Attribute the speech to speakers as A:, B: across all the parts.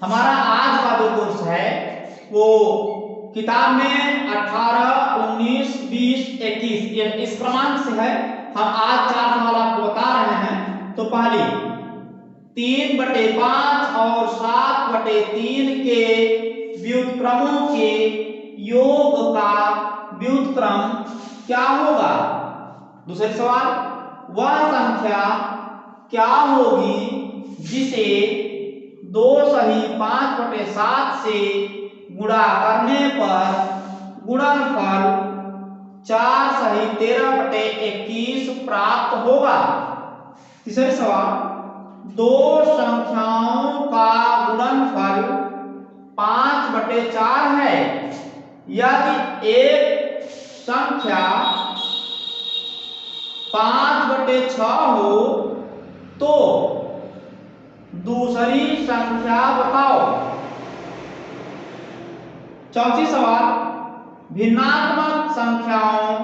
A: हमारा आज का जो कोर्स है वो किताब में 18, 19, 20, 21 इस क्रमांक से है। हम आज 4 सवाल आपको बता रहे हैं। तो पहली 3/5 और 7/3 के व्युत्क्रमों के योग का व्युत्क्रम क्या होगा। दूसरा सवाल, वह संख्या क्या होगी जिसे 2 सही 5/7 से गुणा करने पर गुणनफल 4 सही 13/21 प्राप्त होगा। तीसरा सवाल, 2 संख्याओं का गुणनफल 5/4 है। यदि एक संख्या 5/6 हो तो दूसरी संख्या बताओ। चौथी सवाल, भिन्नात्मक संख्याओं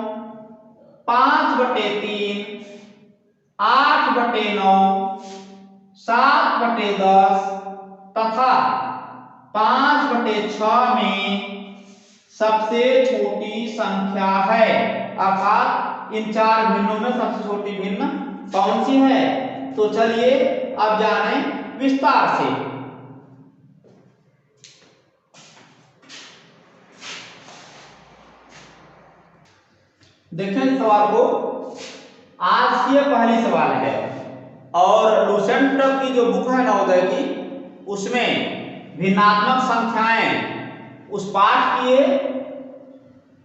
A: 5/3, 8/9, 7/10 तथा 5/6 में सबसे छोटी संख्या है। अर्थात इन 4 भिन्नों में सबसे छोटी भिन्न कौन सी है। तो चलिए अब जाने विस्तार से। देखें इस सवाल को। आज की पहली सवाल है और लूसेंट की जो बुक है नवोदय की, उसमें भिन्नात्मक संख्याएं उस पाठ की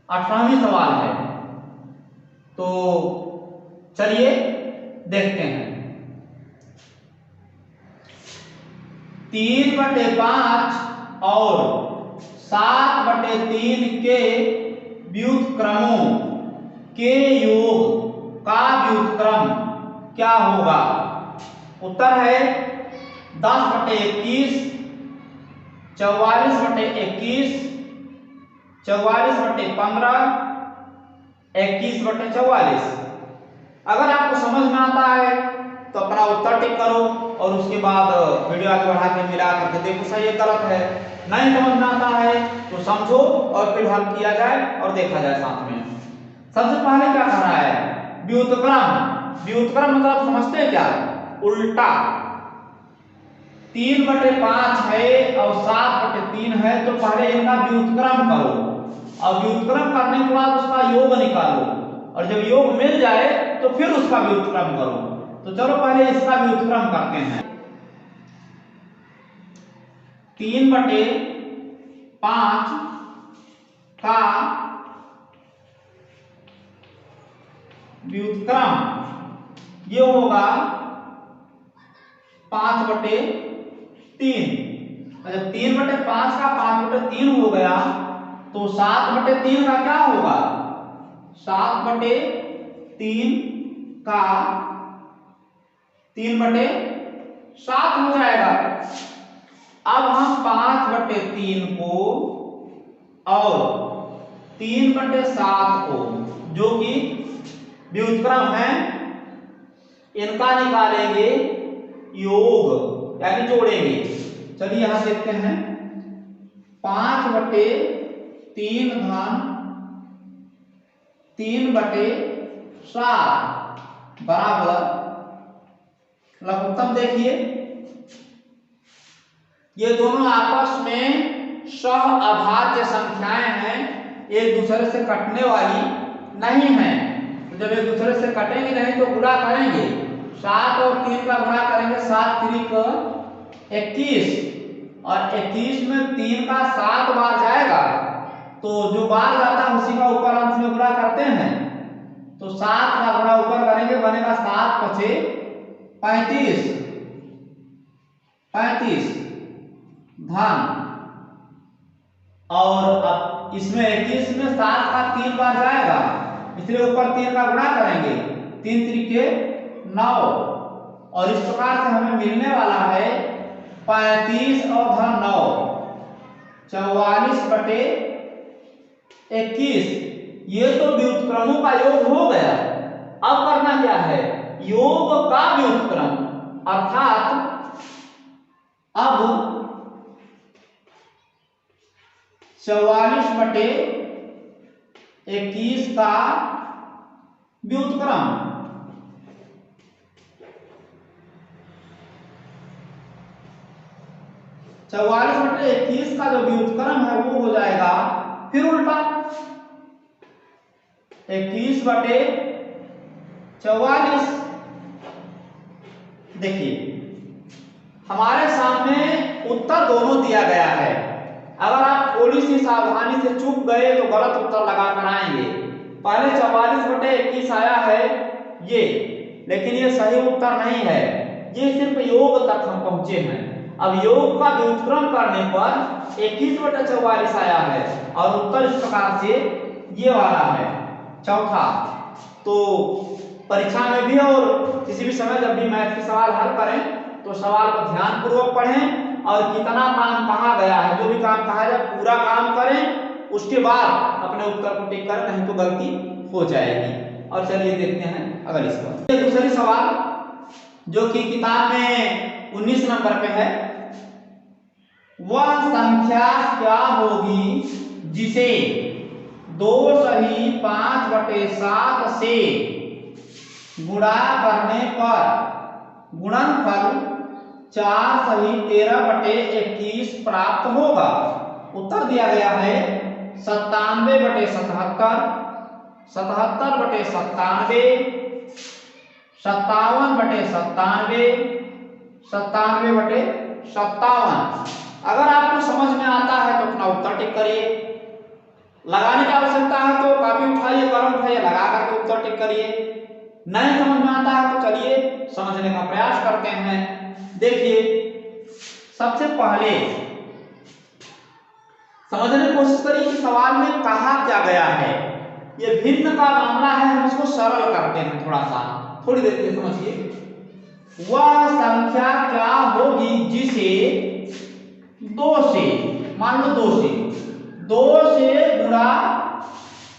A: 18वीं सवाल है। तो चलिए देखते हैं। 3/5 और 7/3 के व्युत्क्रमों के योग का व्युत्क्रम क्या होगा। उत्तर है 10/21, 44/21, 44/15, 21/44। अगर आपको समझ में आता है तो अपना उत्तर टिक करो और उसके बाद वीडियो आगे बढ़ा के मिला करके देखो सही है गलत है। नहीं समझ में आता है तो समझो और फिर हल किया जाए और देखा जाए साथ में। सबसे पहले क्या कर रहा है, व्युत्क्रम। व्युत्क्रम मतलब समझते हैं क्या, उल्टा। 3/5 है और 7/3 है तो पहले इनका व्युत्क्रम करो और व्युत्क्रम करने के बाद उसका योग निकालो और जब योग मिल जाए तो फिर उसका व्युत्क्रम करो। तो चलो पहले इसका व्युत्क्रम करते हैं। 3/5 का व्युत्क्रम ये होगा 5/3। जब 3/5 का 5/3 हो गया तो 7/3 का क्या होगा, 7/3 का 3/7 हो जाएगा। अब हम 5/3 को और 3/7 को जो कि व्युत्क्रम है इनका निकालेंगे योग यानी जोड़ेंगे। चलिए यहां देखते हैं 5/3 धन 3/7 बराबर लघुत्तम। देखिए ये दोनों आपस में सह अभाज्य संख्याएं हैं, एक दूसरे से कटने वाली नहीं है। तो जब एक दूसरे से कटेंगे नहीं तो गुणा करेंगे, 7 और 3 का गुणा करेंगे, 7 3 21 और 21 में 3 का 7 बार जाएगा तो जो बार जाता है उसी का ऊपर अंश में गुणा करते हैं। तो 7 का गुणा ऊपर करेंगे बनेगा 7 × 5 35 धन और अब इसमें 21 में 7 का 3 बार जाएगा इसलिए ऊपर 3 का गुणा करेंगे, 3 3 9 और इस प्रकार से हमें मिलने वाला है 35 और धन 9 44/21। ये तो व्युत्क्रमों का योग हो गया। अब करना क्या है, योग का व्युत्क्रम। अर्थात अब 44/21 का व्युत्क्रम। 44/21 का जो व्युत्क्रम है वो हो जाएगा फिर उल्टा 21/44। देखिए हमारे सामने उत्तर दोनों दिया गया है। अगर आप थोड़ी सी सावधानी से चूक गए तो गलत उत्तर लगा कर आएंगे। पहले 44/21 आया है ये, लेकिन ये सही उत्तर नहीं है, ये सिर्फ योग तक हम पहुंचे हैं। अब योग का व्युत्क्रम करने पर 21/44 आया है और उत्तर इस प्रकार से ये वाला है चौथा। तो परीक्षा में भी और किसी भी समय जब भी मैथ के सवाल हल करें तो सवाल को ध्यान पूर्वक पढ़ें और कितना काम कहा गया है, जो भी काम कहा जाए पूरा काम करें, उसके बाद अपने उत्तर को टिक करें, नहीं तो गलती हो जाएगी। और चलिए देखते हैं अगली सवाल। दूसरी सवाल जो कि किताब में 19 नंबर पे है, वह संख्या क्या होगी जिसे 2/5/7 से गुणा करने पर गुणनफल 4/13/21 प्राप्त होगा। उत्तर दिया गया है 97/77, 77/97, 57/97, 97/57। अगर आपको समझ में आता है तो अपना उत्तर टिक करिए। लगाने की आवश्यकता है तो कॉपी उठाइए, कलम उठाइए, लगा करके उत्तर टिक करिए। नहीं समझ में आता है तो चलिए समझने का प्रयास करते हैं। देखिए सबसे पहले समझने की कोशिश करिए कि सवाल में कहा क्या गया है। ये भिन्न का मामला है, हम इसको सरल करते हैं थोड़ा सा, थोड़ी देर के लिए समझिए। वह संख्या क्या होगी जिसे 2 से, मान लो 2 से गुणा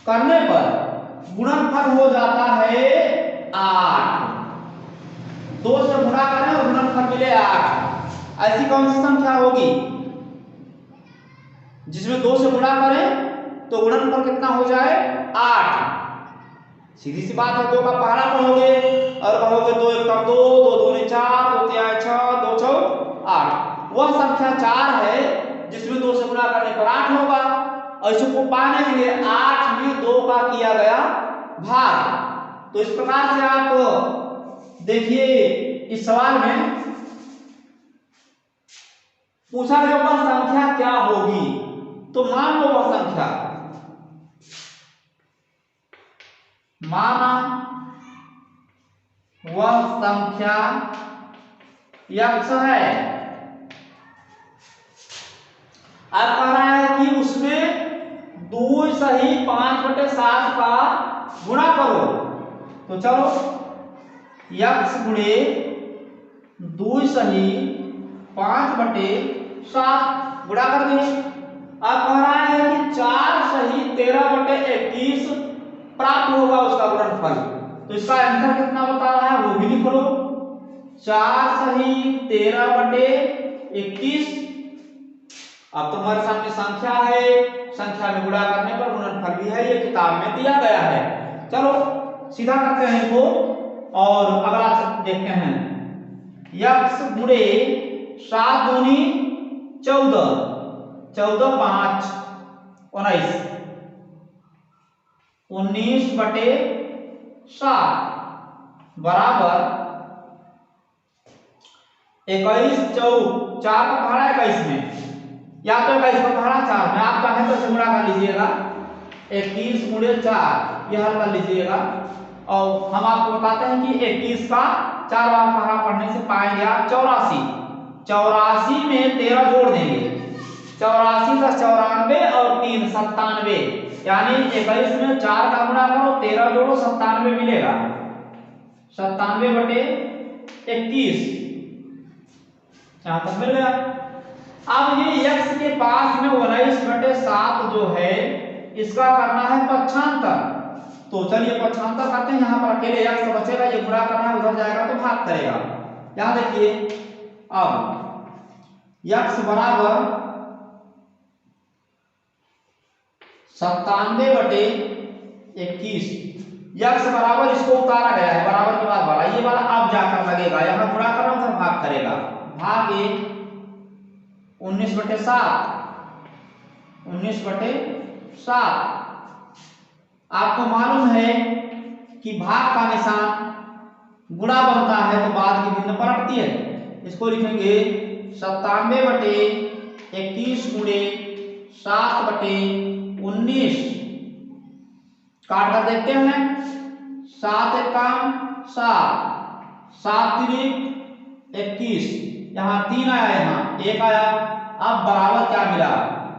A: करने पर गुणनफल हो जाता है 8। 2 से गुणा करें और गुणनफल मिले 8। ऐसी कौन सी संख्या होगी जिसमें 2 से गुणा करें तो गुणनफल कितना हो जाए 8? सीधी सी बात है, 2 का पहाड़ा पढ़ोगे और कहोगे 2 1 2, 2 2 4, 2 3 6, 2 6 8। वह संख्या 4 है जिसमें 2 से गुणा करने पर 8 होगा। और इसको पाने के लिए 8 में 2 का किया गया भाग। तो इस प्रकार से आप देखिए इस सवाल में पूछा गया वह संख्या क्या होगी, तो मान लो वह संख्या, माना वह संख्या x है। अब कह रहा है कि उसमें 2/5/7 का गुणा करो। तो चलो x गुणे 2/5/7 गुणा कर दिए। अब कह रहा है कि 4/13/21 प्राप्त होगा उसका गुणनफल। तो इसका आंसर कितना बता रहा है वो भी लिख लो, 4/13/21। अब तुम्हारे सामने संख्या है, संख्या में गुणा करने पर गुणनफल भी है, ये किताब में दिया गया है। चलो सीधा करते हैं इसको और अगला देखते हैं। x गुणे 7 दूनी 14, 14×5 19, 19/7 बराबर 21 4 का पहाड़ा 21 में, या तो 21 का पहाड़ा 4 में, आप चाहें तो गुणा कर लीजिएगा। 21 गुणे 4 यह हल कर लीजिएगा। और हम आपको बताते हैं कि 21 का 4 बार पहाड़ा पढ़ने से पाएंगे आप 84। 84 में 13 जोड़ देंगे, 84 + 94 और 3 97। यानी 21 में 4 का गुणा करो, 13 जोड़ो, 97 मिलेगा। 97/21 यहां तक मिल गया। अब ये x के पास में 19/7 जो है इसका करना है पक्षांतर। तो चलिए पक्षांतर करते हैं। यहाँ पर अकेले x बचेगा, ये गुणा करना है, उधर जाएगा तो भाग करेगा। यहां देखिए अब x बराबर 97/21 यक्स बराबर, इसको उतारा गया है बराबर के बाद वाला, ये वाला अब जाकर लगेगा, यहाँ गुणा कर रहा हूं, भाग करेगा, भागे 19/7। 19/7 आपको मालूम है कि भाग का निशान गुणा बनता है तो बाद की भिन्न पलटती है। इसको लिखेंगे 97/21 गुणे 7/19। काट कर देखते हैं, 7 एकम 7, 7 तिरिक 21, यहाँ 3 आया, यहाँ 1 आया। अब बराबर क्या मिला,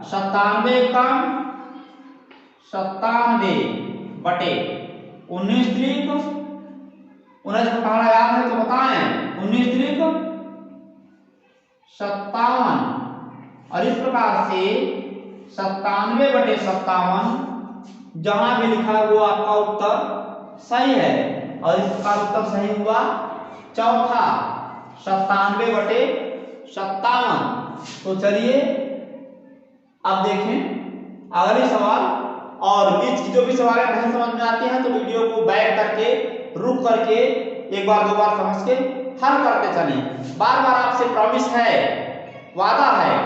A: 97 एकम 97/19 तिरिक 19 को पढ़ना याद है तो बताएं, 19 तिरिक 57। और इस प्रकार से 97/57 जहां भी लिखा है वो आपका उत्तर सही है, और इस प्रकार उत्तर सही हुआ चौथा 97/57। तो चलिए अब देखें अगले सवाल, और बीच की जो भी सवाल नहीं समझ में आते हैं तो वीडियो को बैक करके रुक करके एक बार दो बार समझ के हल करते चलिए। बार बार आपसे प्रॉमिस है, वादा है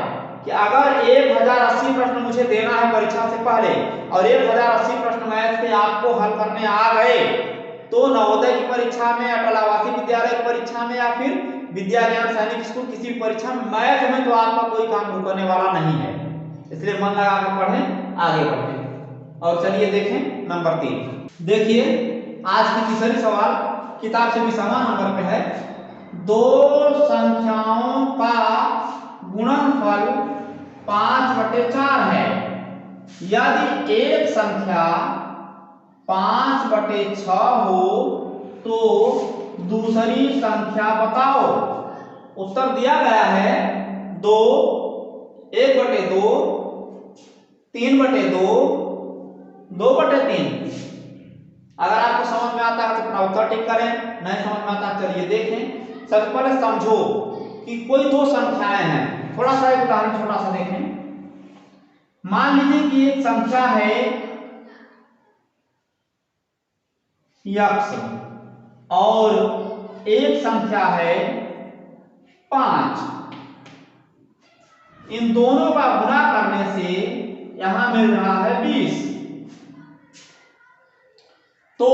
A: कि अगर 1080 प्रश्न मुझे देना है परीक्षा से पहले और 1080 प्रश्न मैथ के आपको हल करने आ गए तो नवोदय की परीक्षा में, अटल आवासीय विद्यालय की परीक्षा में या फिर विद्या ज्ञान सैनिक स्कूल किसी भी परीक्षा में मैथ में तो आपका कोई काम रुकने वाला नहीं है। इसलिए मन लगा कर पढ़ें, आगे बढ़ें। और चलिए देखें नंबर 3। देखिए आज की तीसरी सवाल किताब से भी समान नंबर पे है। दो संख्याओं का गुणनफल 5/4 है। यदि एक संख्या 5/6 हो तो दूसरी संख्या बताओ। उत्तर दिया गया है 2, 1/2, 3/2, 2/3। अगर आपको समझ में आता है तो अपना उत्तर टिक करें, नहीं समझ में आता चलिए देखें। सबसे पहले समझो कि कोई दो संख्याएं हैं। थोड़ा सा एक उदाहरण छोटा सा देखें। मान लीजिए कि एक संख्या है यक्स और एक संख्या है 5। इन दोनों का गुणा करने से यहां मिल रहा है 20। तो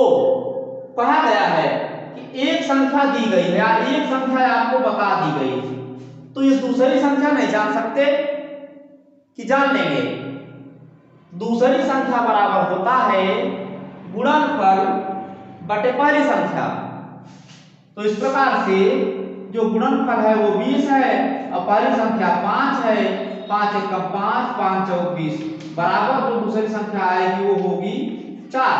A: कहा गया है कि एक संख्या दी गई है या एक संख्या आपको बता दी गई, तो ये दूसरी संख्या नहीं जान सकते कि जान लेंगे। दूसरी संख्या बराबर होता है गुणनफल बटे पहली संख्या। तो इस प्रकार से जो गुणनफल है वो 20 है और पहली संख्या 5 है। 5 एकम 5, 5 चौक 20 बराबर जो दूसरी संख्या आएगी वो होगी 4।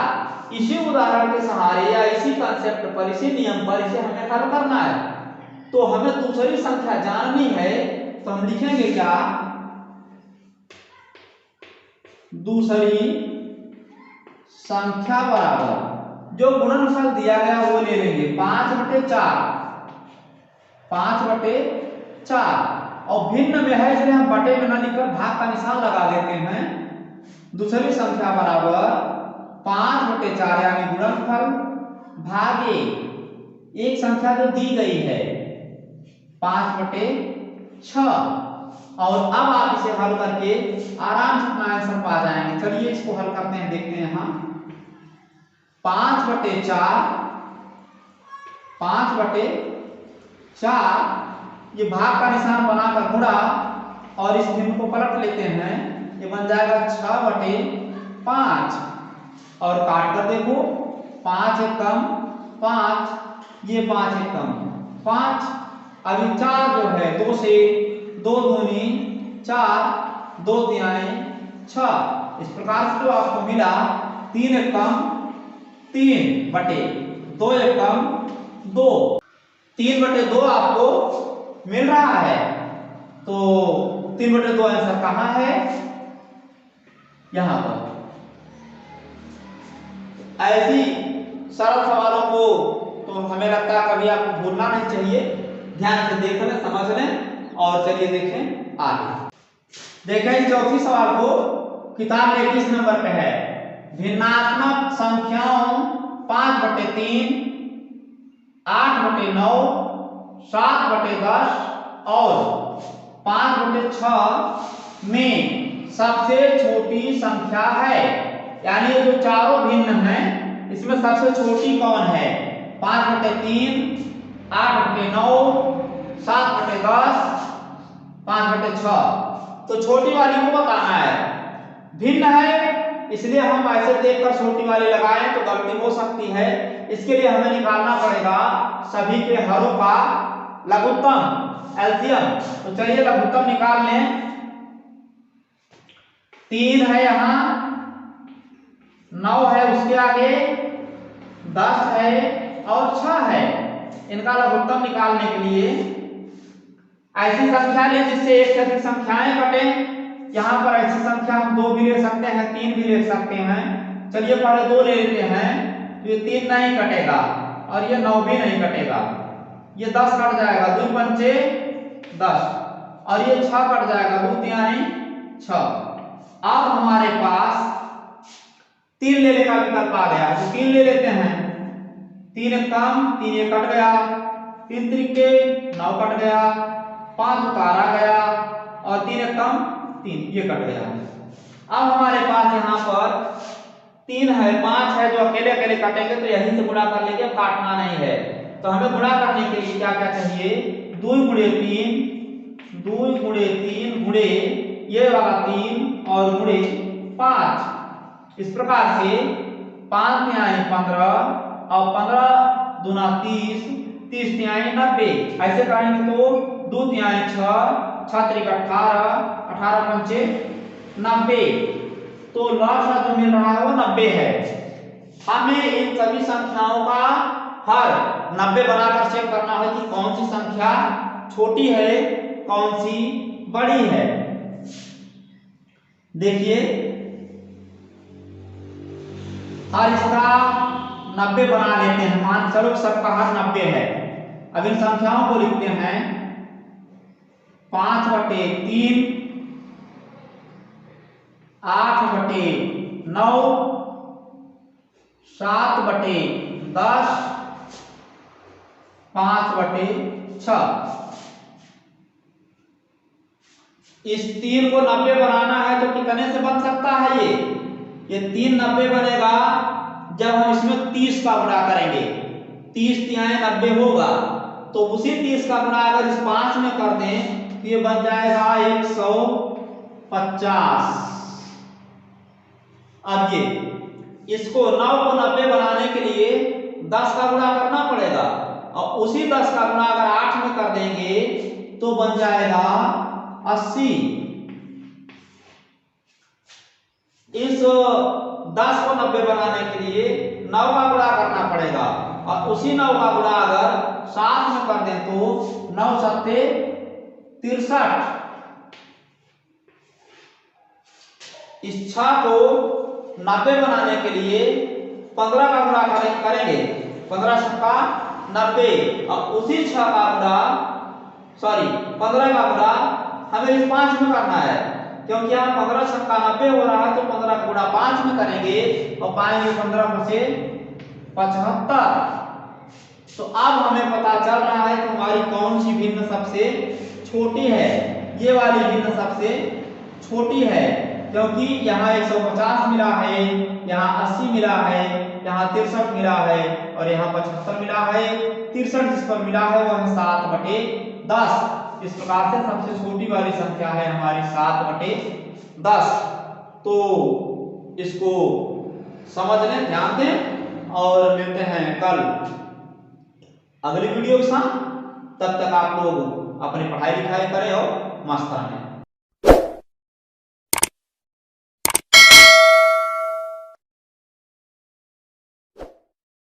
A: इसी उदाहरण के सहारे या इसी कंसेप्ट पर, इसी नियम पर इसे हमें हल करना है। तो हमें दूसरी संख्या जाननी है तो हम लिखेंगे क्या, दूसरी संख्या बराबर जो गुणनफल दिया गया वो ले लेंगे 5/4, 5/4 और भिन्न में है इसलिए हम बटे में न लिखकर भाग का निशान लगा देते हैं। दूसरी संख्या बराबर 5/4 यानी गुणनफल भागे एक संख्या जो दी गई है 5/6। और अब आप इसे हल करके आराम से अपना आंसर पा जाएंगे। चलिए इसको हल करते हैं, देखते हैं। यहाँ 5/4 ये भाग का निशान बनाकर गुणा और इस भिन्न को पलट लेते हैं, ये बन जाएगा 6/5 और काट कर देखो 5 एकम 5, ये 5 एकम 5। अभी 4 जो है 2 से 2 दूनी 4, 2 तिहाई 6। इस प्रकार से जो आपको मिला 3 एकम 3 बटे 2 एकम 2, 3/2 आपको मिल रहा है। तो 3/2 आंसर कहां है, यहां पर। ऐसी सरल सवालों को तो हमें लगता है कभी आपको भूलना नहीं चाहिए। ध्यान से देख लें, समझ लें और चलिए देखें आगे। देखें चौथी सवाल को किताब में 21 नंबर पे है। भिन्नात्मक संख्याओं 5/3, 8/9, 7/10 और 5/6 में सबसे छोटी संख्या है। यानी ये जो चारों भिन्न हैं इसमें सबसे छोटी कौन है? 5/3, 8/9, 7/10, 5/6। तो छोटी वाली को बताना है। भिन्न है इसलिए हम ऐसे देखकर छोटी वाली लगाएं तो गलती हो सकती है। इसके लिए हमें निकालना पड़ेगा सभी के हरों का लघुत्तम एलसीएम। तो चलिए लघुत्तम निकाल लें। 3 है यहाँ, 9 है उसके आगे, 10 है और 6 है। इनका लघुत्तम निकालने के लिए ऐसी संख्या ले जिससे एक से अधिक संख्याएं कटे। यहाँ पर ऐसी संख्या हम 2 भी ले सकते हैं, 3 भी ले सकते हैं। चलिए पहले 2 ले लेते हैं तो ये 3 नहीं कटेगा और ये 9 भी नहीं कटेगा। ये 10 कट जाएगा, 2 पंचे 10 और ये 6 कट जाएगा, 2 तिहाई 6। अब हमारे पास 3 लेने का विकल्प आ गया तो 3 ले लेते हैं। 3 एक कम, 3 ये कट गया, 3 त्रिके 9 कट गया, 5 उतारा गया और 3 एक कम 3 ये कट गया। अब हमारे पास यहाँ पर 3 है, 5 है जो अकेले अकेले कटेंगे तो यहीं से गुणा कर लेंगे, काटना नहीं है। तो हमें गुणा करने के लिए क्या क्या चाहिए? 2 × 3, 2 × 3 गुणे ये वाला 3 और गुणे 5। इस प्रकार से 5 तिहाई 15 और 15 दूना 30, 30 तिहाई 90। ऐसे करेंगे तो 2 तिहाई 6, 6 त्रिक 18, 18 पंचे 90। तो लास्ट जो मिल रहा है वो 90 है। हमें इन सभी संख्याओं का हर 90 बनाकर चेक करना है कि कौन सी संख्या छोटी है, कौन सी बड़ी है। देखिए हर इसका 90 बना लेते हैं। मान चलो सबका हर 90 है। अब इन संख्याओं को लिखते हैं 5/3, 8/9, 7/10, 5/6। इस 3 को 90 बनाना है तो कितने से बन सकता है? ये 3 90 बनेगा जब हम इसमें 30 का गुणा करेंगे। 30 तिहाई 90 होगा तो उसी 30 का गुणा अगर इस 5 में कर दें तो ये बन जाएगा 150। अब ये इसको 9 को 90 बनाने के लिए 10 का गुणा करना पड़ेगा और उसी 10 का गुणा अगर 8 में कर देंगे तो बन जाएगा 80। इस 10 को 90 बनाने के लिए 9 का गुणा करना पड़ेगा और उसी 9 का गुणा अगर 7 में कर दें तो 9 सत्ते 63। इस 6 को 90 बनाने के लिए 15 का गुणा करेंगे। 15 छक्का 90 और उसी 6 का गुणा 15 का गुणा हमें इस 5 में करना है क्योंकि यहाँ 15 छक्का 90 हो रहा है तो 15 का गुणा 5 में करेंगे और पाएंगे 15 में से 75। तो अब हमें पता चल रहा है कि हमारी कौन सी भिन्न सबसे छोटी है। ये वाली भिन्न सबसे छोटी है क्योंकि यहाँ 150 मिला है, यहाँ 80 मिला है, यहाँ 63 मिला है और यहाँ 75 मिला है। 63 जिस पर मिला है वो है 7/10। इस प्रकार से सबसे छोटी वाली संख्या है हमारी 7/10। तो इसको समझ लें, ध्यान दें और मिलते हैं कल अगली वीडियो के साथ। तब तक आप लोग अपनी पढ़ाई लिखाई करें और मस्त रहें।